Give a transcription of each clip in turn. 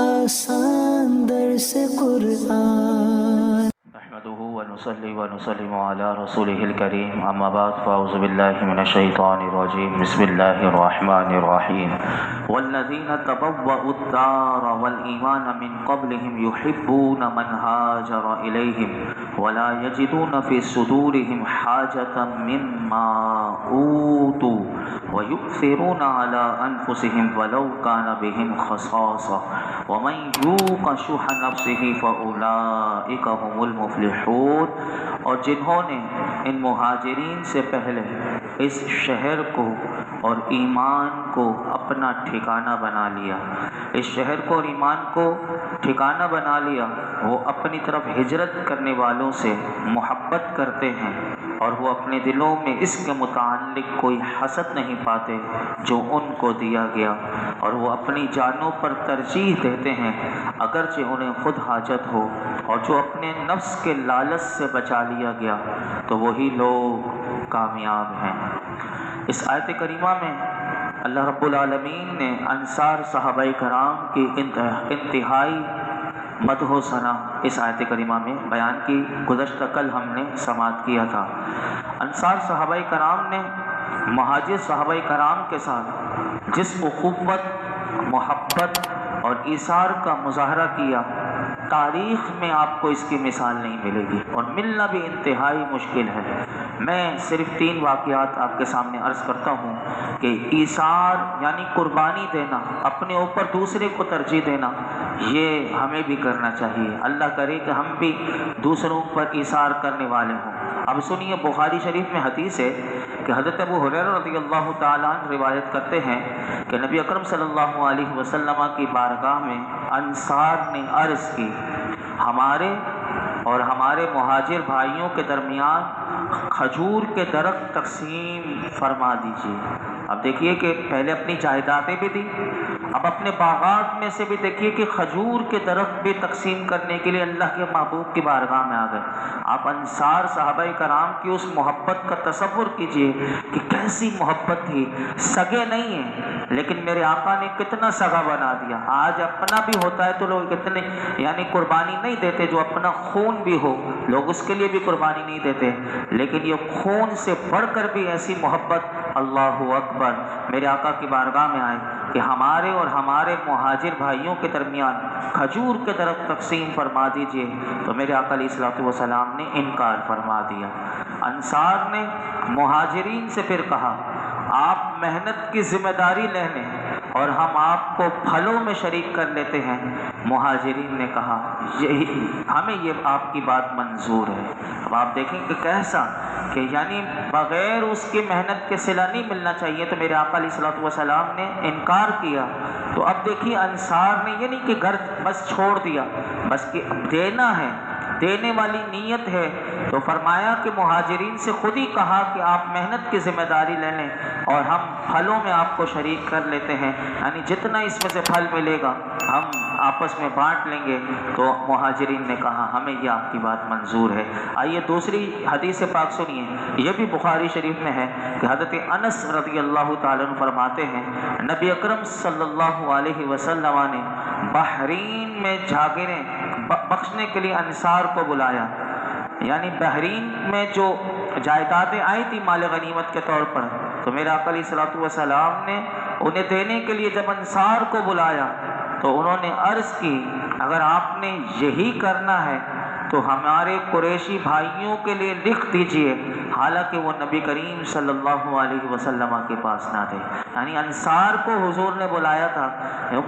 آسان درس قرآن نحمده ونصلي ونسلم على رسوله الكريم اما بعد فاعوذ بالله من الشيطان الرجيم بسم الله الرحمن الرحيم والذين تبوأوا الدار والإيمان من قبلهم يحبون من هاجر إليهم ولا يجدون في صدورهم حاجة مما أوتوا ويؤثرون على أنفسهم ولو كان بهم خصاصة ومن يوق شح نفسه فأولئك هم المفلحون۔ اور جنہوں نے ان مہاجرین سے پہلے اس شہر کو اور ایمان کو اپنا ٹھکانہ بنا لیا، اس شہر کو اور ایمان کو ٹھکانہ بنا لیا، وہ اپنی طرف ہجرت کرنے والوں سے محبت کرتے ہیں اور وہ اپنے دلوں میں اس کے متعلق کوئی حسد نہیں پاتے جو ان کو دیا گیا، اور وہ اپنی جانوں پر ترجیح دیتے ہیں اگرچہ انہیں خود حاجت ہو، اور جو اپنے نفس کے لالچ سے بچا لیا گیا تو وہی لوگ کامیاب ہیں۔ اس آیت کریمہ میں اللہ رب العالمین نے انصار صحابہ کرام کی انتہائی مدح و ثنا اس آیت کریمہ میں بیان کی۔ گزشتہ کل ہم نے سماعت کیا تھا۔ انصار صحابہ کرام نے مہاجر صحابہ کرام کے ساتھ جس اخوت، محبت اور ایثار کا مظاہرہ کیا، تاریخ میں آپ کو اس کی مثال نہیں ملے گی، اور ملنا بھی انتہائی مشکل ہے۔ میں صرف 3 واقعات آپ کے سامنے عرض کرتا ہوں کہ ایثار یعنی قربانی دینا، اپنے اوپر دوسرے کو ترجیح دینا، یہ ہمیں بھی کرنا چاہیے۔ اللہ کرے کہ ہم بھی دوسروں پر ایثار کرنے والے ہوں۔ اب سنیے، بخاری شریف میں حدیث ہے کہ حضرت ابو ہریرہ رضی اللہ تعالیٰ عنہ روایت کرتے ہیں کہ نبی اکرم صلی اللہ علیہ وسلم کی بارگاہ میں انصار نے عرض کی، ہمارے اور ہمارے مہاجر بھائیوں کے درمیان کھجور کے درخت تقسیم فرما دیجیے۔ اب دیکھیے کہ پہلے اپنی جائیدادیں بھی دی، اب اپنے باغات میں سے بھی دیکھیے کہ کھجور کے درخت بھی تقسیم کرنے کے لیے اللہ کے محبوب کی بارگاہ میں آ گئے۔ آپ انصار صحابہ کرام کی اس محبت کا تصور کیجئے کہ کیسی محبت تھی۔ سگے نہیں ہیں لیکن میرے آقا نے کتنا سگا بنا دیا۔ آج اپنا بھی ہوتا ہے تو لوگ اتنے یعنی قربانی نہیں دیتے، جو اپنا خون بھی ہو لوگ اس کے لیے بھی قربانی نہیں دیتے، لیکن یہ خون سے بڑھ کر بھی ایسی محبت، اللہ اکبر، میرے آقا کی بارگاہ میں آئے کہ ہمارے اور ہمارے مہاجر بھائیوں کے درمیان کھجور کے درخت تقسیم فرما دیجئے، تو میرے آقا علیہ الصلوۃ والسلام نے انکار فرما دیا۔ انصار نے مہاجرین سے پھر کہا، آپ محنت کی ذمہ داری لے لیں اور ہم آپ کو پھلوں میں شریک کر لیتے ہیں۔ مہاجرین نے کہا، ہمیں یہ آپ کی بات منظور ہے۔ اب آپ دیکھیں کہ کیسا کہ یعنی بغیر اس کی محنت کے صلہ نہیں ملنا چاہیے، تو میرے آقا علیہ الصلوۃ والسلام نے انکار کیا۔ تو اب دیکھیے انصار نے یہ نہیں کہ گھر بس چھوڑ دیا، بس کہ اب دینا ہے، دینے والی نیت ہے، تو فرمایا کہ مہاجرین سے خود ہی کہا کہ آپ محنت کی ذمہ داری لے لیں اور ہم پھلوں میں آپ کو شریک کر لیتے ہیں، یعنی جتنا اس میں سے پھل ملے گا ہم آپس میں بانٹ لیں گے۔ تو مہاجرین نے کہا، ہمیں یہ آپ کی بات منظور ہے۔ آئیے دوسری حدیث پاک سنیے، یہ بھی بخاری شریف میں ہے کہ حضرت انس رضی اللہ تعالیٰ عنہ فرماتے ہیں، نبی اکرم صلی اللہ علیہ وسلم نے بحرین میں جاگریں بخشنے کے لیے انصار کو بلایا، یعنی بحرین میں جو جائیدادیں آئی تھی مال غنیمت کے طور پر، تو میرے آقا علیہ الصلوۃ والسلام نے انہیں دینے کے لیے جب انصار کو بلایا تو انہوں نے عرض کی، اگر آپ نے یہی کرنا ہے تو ہمارے قریشی بھائیوں کے لیے لکھ دیجئے، حالانکہ وہ نبی کریم صلی اللہ علیہ وسلم کے پاس نہ تھے۔ یعنی انصار کو حضور نے بلایا تھا،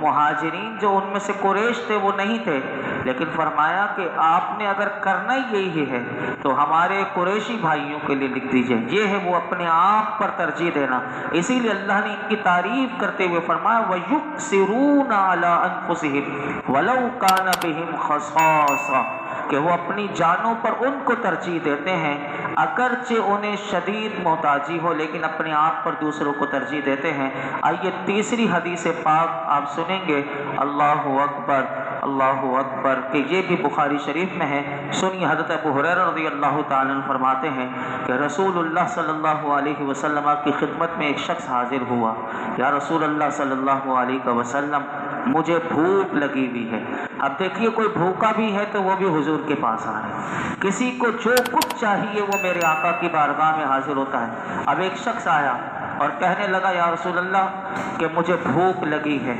مہاجرین جو ان میں سے قریش تھے وہ نہیں تھے، لیکن فرمایا کہ آپ نے اگر کرنا ہی یہی ہے تو ہمارے قریشی بھائیوں کے لیے لکھ دیجئے۔ یہ ہے وہ اپنے آپ پر ترجیح دینا۔ اسی لیے اللہ نے ان کی تعریف کرتے ہوئے فرمایا، وَيُؤْثِرُونَ عَلَىٰ أَنفُسِهِمْ وَلَوْ كَانَ بِهِمْ خَصَاصَةٌ، کہ وہ اپنی جانوں پر ان کو ترجیح دیتے ہیں اگرچہ انہیں شدید محتاجی ہو، لیکن اپنے آپ پر دوسروں کو ترجیح دیتے ہیں۔ آئیے تیسری حدیث پاک آپ سنیں گے، اللہ اکبر اللہ اکبر، کہ یہ بھی بخاری شریف میں ہے۔ سنیے، حضرت ابو ہریرہ رضی اللہ تعالیٰ عنہ فرماتے ہیں کہ رسول اللہ صلی اللہ علیہ وسلم کی خدمت میں ایک شخص حاضر ہوا، یا رسول اللہ صلی اللہ علیہ وسلم مجھے بھوک لگی ہوئی ہے۔ اب دیکھیے کوئی بھوکا بھی ہے تو وہ بھی حضور کے پاس آ رہا ہے، کسی کو جو کچھ چاہیے وہ میرے آقا کی بارگاہ میں حاضر ہوتا ہے۔ اب ایک شخص آیا اور کہنے لگا یا رسول اللہ کہ مجھے بھوک لگی ہے۔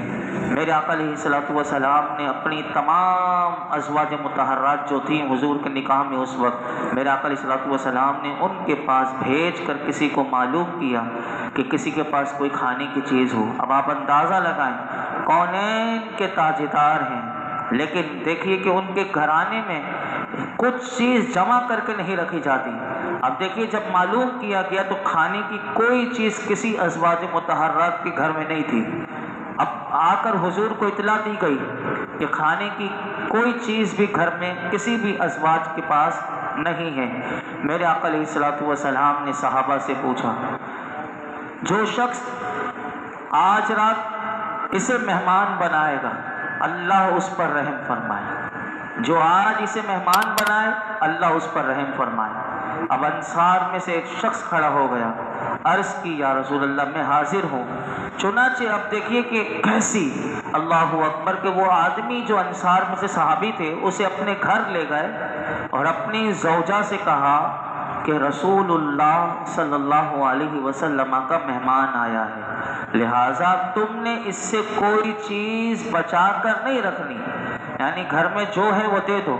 میرے آقا علیہ الصلوۃ والسلام نے اپنی تمام ازواج مطہرات جو تھیں حضور کے نکاح میں اس وقت، میرے آقا علیہ الصلوۃ والسلام نے ان کے پاس بھیج کر کسی کو معلوم کیا کہ کسی کے پاس کوئی کھانے کی چیز ہو۔ اب آپ اندازہ لگائیں کونین کے تاجدار ہیں، لیکن دیکھیے کہ ان کے گھرانے میں کچھ چیز جمع کر کے نہیں رکھی جاتی۔ اب دیکھیے جب معلوم کیا گیا تو کھانے کی کوئی چیز کسی ازواج مطہرات کے گھر میں نہیں تھی۔ اب آ کر حضور کو اطلاع دی گئی کہ کھانے کی کوئی چیز بھی گھر میں کسی بھی ازواج کے پاس نہیں ہے۔ میرے آقا علیہ الصلوۃ والسلام نے صحابہ سے پوچھا جو شخص آج رات اسے مہمان بنائے گا اللہ اس پر رحم فرمائے، جو آج اسے مہمان بنائے اللہ اس پر رحم فرمائے۔ اب انصار میں سے ایک شخص کھڑا ہو گیا، عرض کی یا رسول اللہ میں حاضر ہوں۔ چنانچہ اب دیکھیے کہ کیسی اللہ اکبر کہ وہ آدمی جو انصار میں سے صحابی تھے اسے اپنے گھر لے گئے اور اپنی زوجہ سے کہا کہ رسول اللہ صلی اللہ علیہ وسلم کا مہمان آیا ہے، لہٰذا تم نے اس سے کوئی چیز بچا کر نہیں رکھنی، یعنی گھر میں جو ہے وہ دے دو۔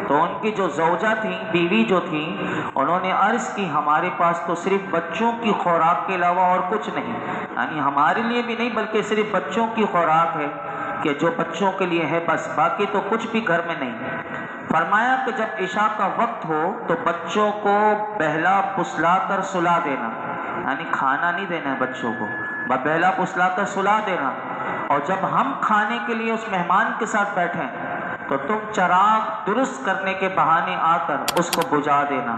تو ان کی جو زوجہ تھیں، بیوی جو تھیں، انہوں نے عرض کی ہمارے پاس تو صرف بچوں کی خوراک کے علاوہ اور کچھ نہیں، یعنی ہمارے لیے بھی نہیں بلکہ صرف بچوں کی خوراک ہے کہ جو بچوں کے لیے ہے بس، باقی تو کچھ بھی گھر میں نہیں۔ فرمایا کہ جب عشاء کا وقت ہو تو بچوں کو بہلا پسلا کر سلا دینا، یعنی کھانا نہیں دینا ہے بچوں کو، بہلا پسلا کر سلا دینا، اور جب ہم کھانے کے لیے اس مہمان کے ساتھ بیٹھیں تو تم چراغ درست کرنے کے بہانے آ کر اس کو بجھا دینا۔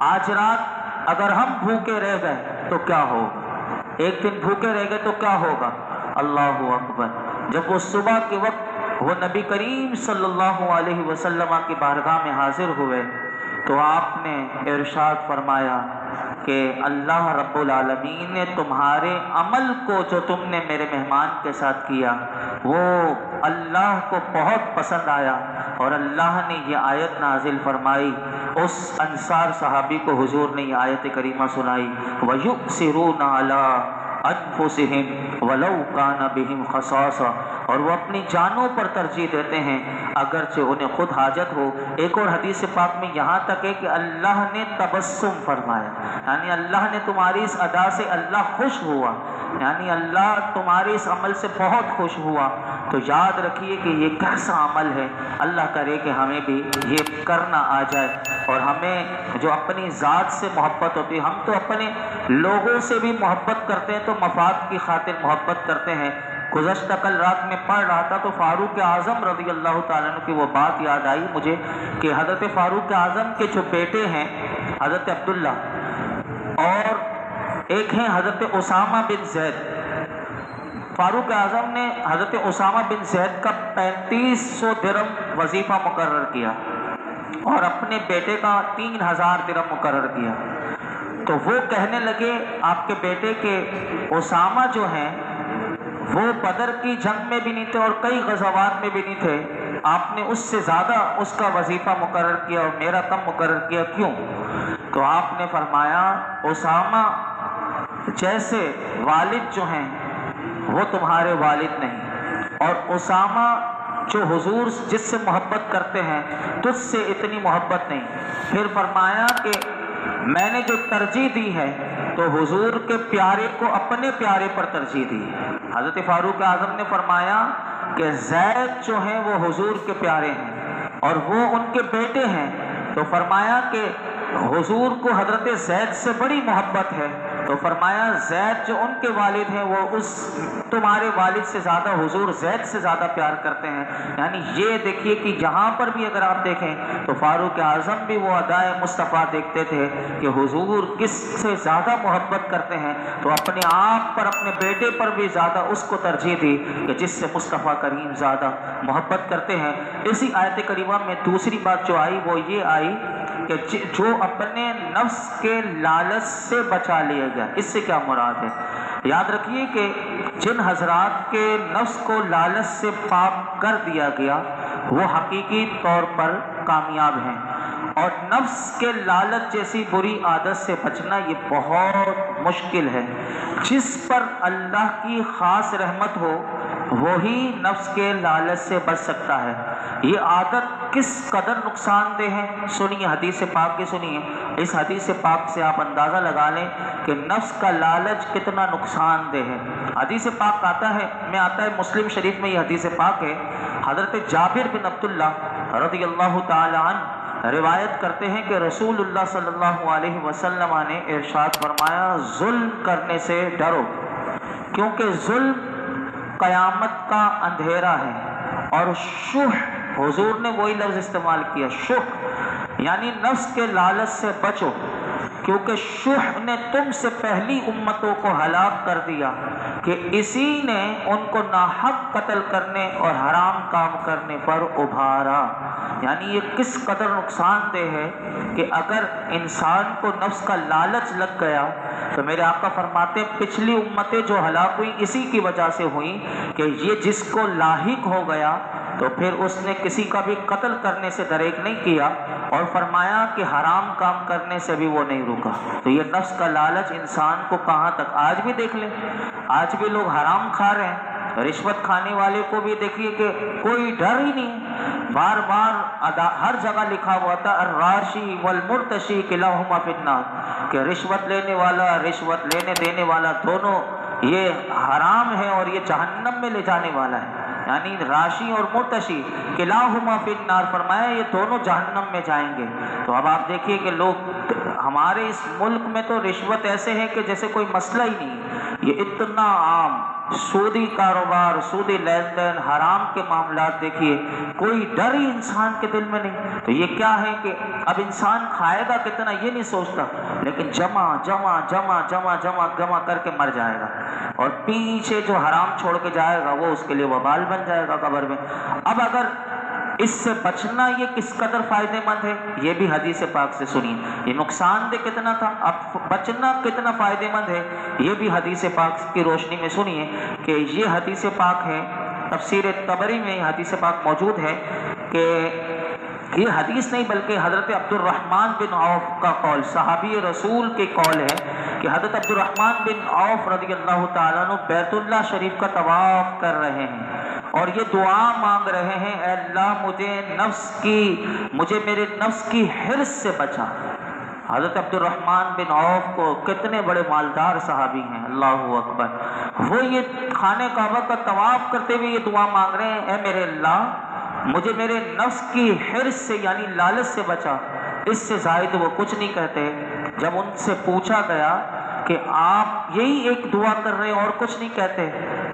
آج رات اگر ہم بھوکے رہ گئے تو کیا ہوگا، ایک دن بھوکے رہ گئے تو کیا ہوگا، اللہ اکبر۔ جب وہ صبح کے وقت وہ نبی کریم صلی اللہ علیہ وسلم کی بارگاہ میں حاضر ہوئے تو آپ نے ارشاد فرمایا کہ اللہ رب العالمین نے تمہارے عمل کو جو تم نے میرے مہمان کے ساتھ کیا وہ اللہ کو بہت پسند آیا، اور اللہ نے یہ آیت نازل فرمائی۔ اس انصار صحابی کو حضور نے یہ آیت کریمہ سنائی، وَيُؤْثِرُونَ عَلَىٰ أَنفُسِهِمْ وَلَوْ كَانَ بِهِمْ خَصَاصَةٌ، اور وہ اپنی جانوں پر ترجیح دیتے ہیں اگرچہ انہیں خود حاجت ہو۔ ایک اور حدیث پاک میں یہاں تک ہے کہ اللہ نے تبسم فرمایا، یعنی اللہ نے تمہاری اس ادا سے اللہ خوش ہوا، یعنی اللہ تمہارے اس عمل سے بہت خوش ہوا۔ تو یاد رکھیے کہ یہ کیسا عمل ہے، اللہ کرے کہ ہمیں بھی یہ کرنا آ جائے، اور ہمیں جو اپنی ذات سے محبت ہوتی ہے، ہم تو اپنے لوگوں سے بھی محبت کرتے ہیں تو مفاد کی خاطر محبت کرتے ہیں۔ گزشتہ کل رات میں پڑھ رہا تھا تو فاروق اعظم رضی اللہ تعالیٰ عنہ کی وہ بات یاد آئی مجھے کہ حضرت فاروق اعظم کے جو بیٹے ہیں حضرت عبداللہ اور ایک ہیں حضرت اسامہ بن زید، فاروق اعظم نے حضرت اسامہ بن زید کا 3500 درہم وظیفہ مقرر کیا اور اپنے بیٹے کا 3000 درہم مقرر کیا۔ تو وہ کہنے لگے آپ کے بیٹے کے اسامہ جو ہیں وہ بدر کی جنگ میں بھی نہیں تھے اور کئی غزوات میں بھی نہیں تھے، آپ نے اس سے زیادہ اس کا وظیفہ مقرر کیا اور میرا کم مقرر کیا، کیوں؟ تو آپ نے فرمایا اسامہ جیسے والد جو ہیں وہ تمہارے والد نہیں، اور اسامہ جو حضور جس سے محبت کرتے ہیں تجھ سے اتنی محبت نہیں۔ پھر فرمایا کہ میں نے جو ترجیح دی ہے تو حضور کے پیارے کو اپنے پیارے پر ترجیح دی۔ حضرت فاروق اعظم نے فرمایا کہ زید جو ہیں وہ حضور کے پیارے ہیں اور وہ ان کے بیٹے ہیں، تو فرمایا کہ حضور کو حضرت زید سے بڑی محبت ہے، تو فرمایا زید جو ان کے والد ہیں وہ اس تمہارے والد سے زیادہ حضور زید سے زیادہ پیار کرتے ہیں۔ یعنی یہ دیکھیے کہ یہاں پر بھی اگر آپ دیکھیں تو فاروق اعظم بھی وہ ادائے مصطفیٰ دیکھتے تھے کہ حضور کس سے زیادہ محبت کرتے ہیں، تو اپنے آپ پر اپنے بیٹے پر بھی زیادہ اس کو ترجیح دی کہ جس سے مصطفیٰ کریم زیادہ محبت کرتے ہیں۔ اسی آیت کریمہ میں دوسری بات جو آئی وہ یہ آئی کہ جو اپنے نفس کے لالچ سے بچا لیا گیا، اس سے کیا مراد ہے؟ یاد رکھیے کہ جن حضرات کے نفس کو لالچ سے پاک کر دیا گیا وہ حقیقی طور پر کامیاب ہیں، اور نفس کے لالچ جیسی بری عادت سے بچنا یہ بہت مشکل ہے۔ جس پر اللہ کی خاص رحمت ہو وہی نفس کے لالچ سے بچ سکتا ہے۔ یہ عادت کس قدر نقصان دہ ہے سنیے، حدیث پاک کی سنیے۔ اس حدیث پاک سے آپ اندازہ لگا لیں کہ نفس کا لالچ کتنا نقصان دہ ہے۔ حدیث پاک آتا ہے مسلم شریف میں، یہ حدیث پاک ہے۔ حضرت جابر بن عبداللہ رضی اللہ تعالی عنہ روایت کرتے ہیں کہ رسول اللہ صلی اللہ علیہ وسلم نے ارشاد فرمایا، ظلم کرنے سے ڈرو، کیونکہ ظلم قیامت کا اندھیرا ہے، اور شح، حضور نے وہی لفظ استعمال کیا، شح یعنی نفس کے لالچ سے بچو، کیونکہ شح نے تم سے پہلی امتوں کو ہلاک کر دیا کہ اسی نے ان کو ناحق قتل کرنے اور حرام کام کرنے پر ابھارا۔ یعنی یہ کس قدر نقصان دہ ہے کہ اگر انسان کو نفس کا لالچ لگ گیا تو میرے آقا فرماتے ہیں پچھلی امتیں جو ہلاک ہوئی اسی کی وجہ سے ہوئی کہ یہ جس کو لاحق ہو گیا تو پھر اس نے کسی کا بھی قتل کرنے سے دریغ نہیں کیا، اور فرمایا کہ حرام کام کرنے سے بھی وہ نہیں رکا۔ تو یہ نفس کا لالچ انسان کو کہاں تک، آج بھی دیکھ لیں، آج بھی لوگ حرام کھا رہے ہیں، رشوت کھانے والے کو بھی دیکھیے کہ کوئی ڈر ہی نہیں، بار بار ہر جگہ لکھا ہوا تھا الراشی والمرتشی کلاہما فی النار، کہ رشوت لینے والا، رشوت لینے دینے والا دونوں یہ حرام ہے اور یہ جہنم میں لے جانے والا ہے۔ یعنی راشی اور مرتشی کلاہما فی النار، فرمایا یہ دونوں جہنم میں جائیں گے۔ تو اب آپ دیکھیے کہ لوگ ہمارے اس ملک میں تو رشوت ایسے ہے کہ جیسے کوئی مسئلہ ہی نہیں، یہ اتنا عام، سودی کاروبار، سودی لین دین، حرام کے معاملات دیکھیے، کوئی ڈر ہی انسان کے دل میں نہیں۔ تو یہ کیا ہے کہ اب انسان کھائے گا کتنا یہ نہیں سوچتا، لیکن جمع جمع جمع جمع جمع جمع کر کے مر جائے گا، اور پیچھے جو حرام چھوڑ کے جائے گا وہ اس کے لیے وبال بن جائے گا قبر میں۔ اب اگر اس سے بچنا یہ کس قدر فائدہ مند ہے، یہ بھی حدیث پاک سے سنیے، یہ نقصان دہ کتنا تھا، اب بچنا کتنا فائدہ مند ہے، یہ بھی حدیث پاک کی روشنی میں سنیے کہ یہ حدیث پاک ہے، تفسیر طبری میں یہ حدیث پاک موجود ہے کہ یہ حدیث نہیں بلکہ حضرت عبد الرحمن بن عوف کا قول، صحابی رسول کے قول ہے کہ حضرت عبد الرحمن بن عوف رضی اللہ تعالیٰ عنہ بیت اللہ شریف کا طواف کر رہے ہیں اور یہ دعا مانگ رہے ہیں، اے اللہ مجھے میرے نفس کی حرص سے بچا۔ حضرت عبد الرحمن بن عوف کو کتنے بڑے مالدار صحابی ہیں، اللہ اکبر، وہ یہ خانہ کعبہ کا طواف کرتے ہوئے یہ دعا مانگ رہے ہیں، اے میرے اللہ مجھے میرے نفس کی حرص سے یعنی لالچ سے بچا، اس سے زائد وہ کچھ نہیں کہتے۔ جب ان سے پوچھا گیا کہ آپ یہی ایک دعا کر رہے ہیں اور کچھ نہیں کہتے،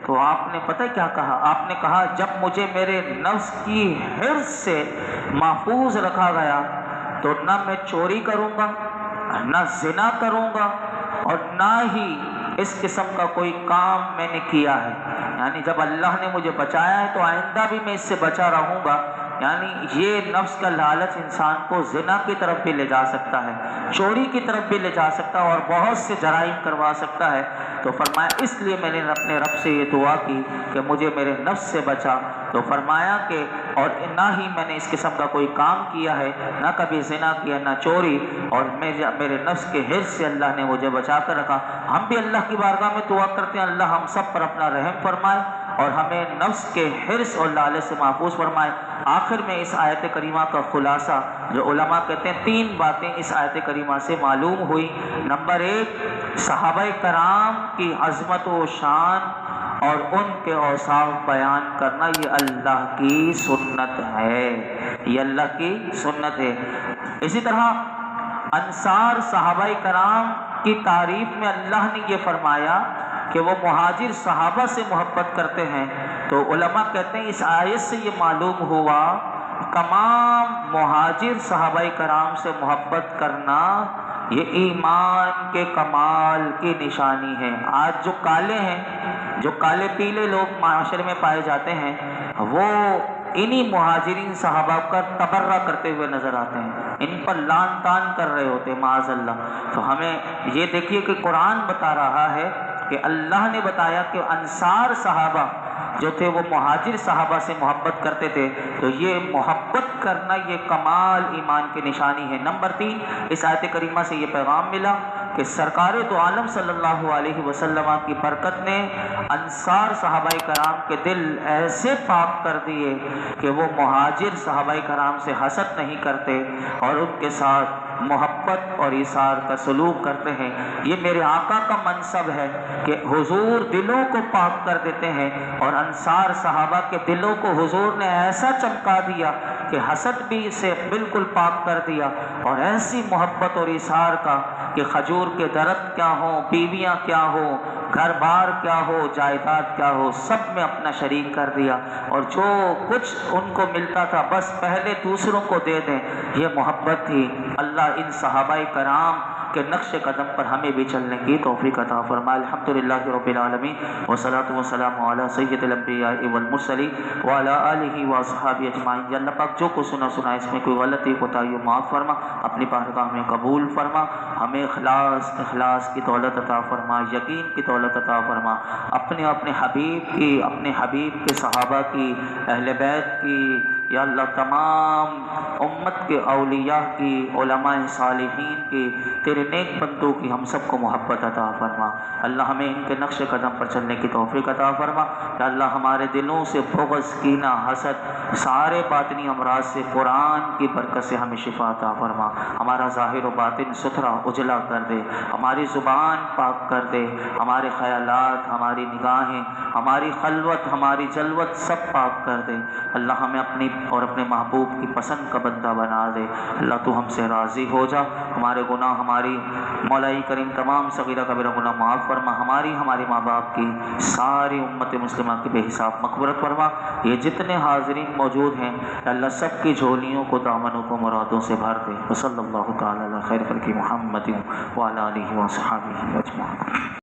تو آپ نے پتہ کیا کہا، آپ نے کہا جب مجھے میرے نفس کی حرص سے محفوظ رکھا گیا تو نہ میں چوری کروں گا، نہ زنا کروں گا، اور نہ ہی اس قسم کا کوئی کام میں نے کیا ہے۔ یعنی جب اللہ نے مجھے بچایا ہے تو آئندہ بھی میں اس سے بچا رہوں گا۔ یعنی یہ نفس کا لالچ انسان کو زنا کی طرف بھی لے جا سکتا ہے، چوری کی طرف بھی لے جا سکتا ہے، اور بہت سے جرائم کروا سکتا ہے۔ تو فرمایا اس لیے میں نے اپنے رب سے یہ دعا کی کہ مجھے میرے نفس سے بچا۔ تو فرمایا کہ اور نہ ہی میں نے اس قسم کا کوئی کام کیا ہے، نہ کبھی زنا کیا، نہ چوری، اور میرے نفس کے حرص سے اللہ نے مجھے بچا کر رکھا۔ ہم بھی اللہ کی بارگاہ میں دعا کرتے ہیں اللہ ہم سب پر اپنا رحم فرمائے اور ہمیں نفس کے حرص اور لالچ سے محفوظ فرمائے۔ آخر میں اس آیت کریمہ کا خلاصہ جو علماء کہتے ہیں 3 باتیں اس آیت کریمہ سے معلوم ہوئی۔ نمبر 1، صحابہ کرام کی عظمت و شان اور ان کے اوصاف بیان کرنا یہ اللہ کی سنت ہے، یہ اللہ کی سنت ہے۔ اسی طرح انصار صحابہ کرام کی تعریف میں اللہ نے یہ فرمایا کہ وہ مہاجر صحابہ سے محبت کرتے ہیں، تو علماء کہتے ہیں اس آیت سے یہ معلوم ہوا تمام مہاجر صحابہ کرام سے محبت کرنا یہ ایمان کے کمال کی نشانی ہے۔ آج جو کالے ہیں، جو کالے پیلے لوگ معاشرے میں پائے جاتے ہیں، وہ انہی مہاجرین صحابہ کا تبرہ کرتے ہوئے نظر آتے ہیں، ان پر لان تان کر رہے ہوتے ہیں معاذ اللہ۔ تو ہمیں یہ دیکھیے کہ قرآن بتا رہا ہے کہ اللہ نے بتایا کہ انصار صحابہ جو تھے وہ مہاجر صحابہ سے محبت کرتے تھے، تو یہ محبت کرنا یہ کمال ایمان کی نشانی ہے۔ نمبر 3، اس آیت کریمہ سے یہ پیغام ملا کہ سرکار دو عالم صلی اللہ علیہ وسلم کی برکت نے انصار صحابہ کرام کے دل ایسے پاک کر دیے کہ وہ مہاجر صحابہ کرام سے حسد نہیں کرتے اور ان کے ساتھ محبت اور ایثار کا سلوک کرتے ہیں۔ یہ میرے آقا کا منصب ہے کہ حضور دلوں کو پاک کر دیتے ہیں، اور انصار صحابہ کے دلوں کو حضور نے ایسا چمکا دیا کہ حسد بھی اسے بالکل پاک کر دیا، اور ایسی محبت اور ایثار کا کہ کھجور کے درخت کیا ہوں، بیویاں کیا ہوں، گھر بار کیا ہو، جائیداد کیا ہو، سب میں اپنا شریک کر دیا، اور جو کچھ ان کو ملتا تھا بس پہلے دوسروں کو دے دیں، یہ محبت تھی۔ اللہ ان صحابہ کرام کے نقش قدم پر ہمیں بھی چلنے کی توفیق عطا فرمائے۔ الحمدللہ رب العالمین، والصلاۃ والسلام علی سید الانبیاء والمرسلین وعلی آلہ واصحابہ اجمعین۔ یا اللہ پاک جو کو سنا اس میں کوئی غلطی کوتاہی معاف فرما، اپنی بارگاہ میں قبول فرما، ہمیں اخلاص کی دولت عطا فرما، یقین کی دولت عطا فرما، اپنے حبیب کے صحابہ کی، اہل بیت کی، یا اللہ تمام امت کے اولیاء کی، علماء صالحین کی، تیرے نیک بندوں کی ہم سب کو محبت عطا فرما۔ اللہ ہمیں ان کے نقش قدم پر چلنے کی توفیق عطا فرما۔ یا اللہ ہمارے دلوں سے بغض، کینہ، حسد، سارے باطنی امراض سے قرآن کی برکت سے ہمیں شفا عطا فرما۔ ہمارا ظاہر و باطن ستھرا اجلا کر دے، ہماری زبان پاک کر دے، ہمارے خیالات، ہماری نگاہیں، ہماری خلوت، ہماری جلوت سب پاک کر دے۔ اللہ ہمیں اپنی اور اپنے محبوب کی پسند کا بندہ بنا دے۔ اللہ تو ہم سے راضی ہو جا، ہمارے گناہ، ہماری مولائی کریم تمام صغیرہ کبیرہ گناہ معاف فرما، ہمارے ماں باپ کی، ساری امت مسلمہ کی بے حساب مغفرت فرما۔ یہ جتنے حاضرین موجود ہیں اللہ سب کی جھولیوں کو، دامنوں کو مرادوں سے بھر دے۔ وصلی اللہ تعالی علی خیر خلق محمد وعلی آلہ وصحبہ اجمعین۔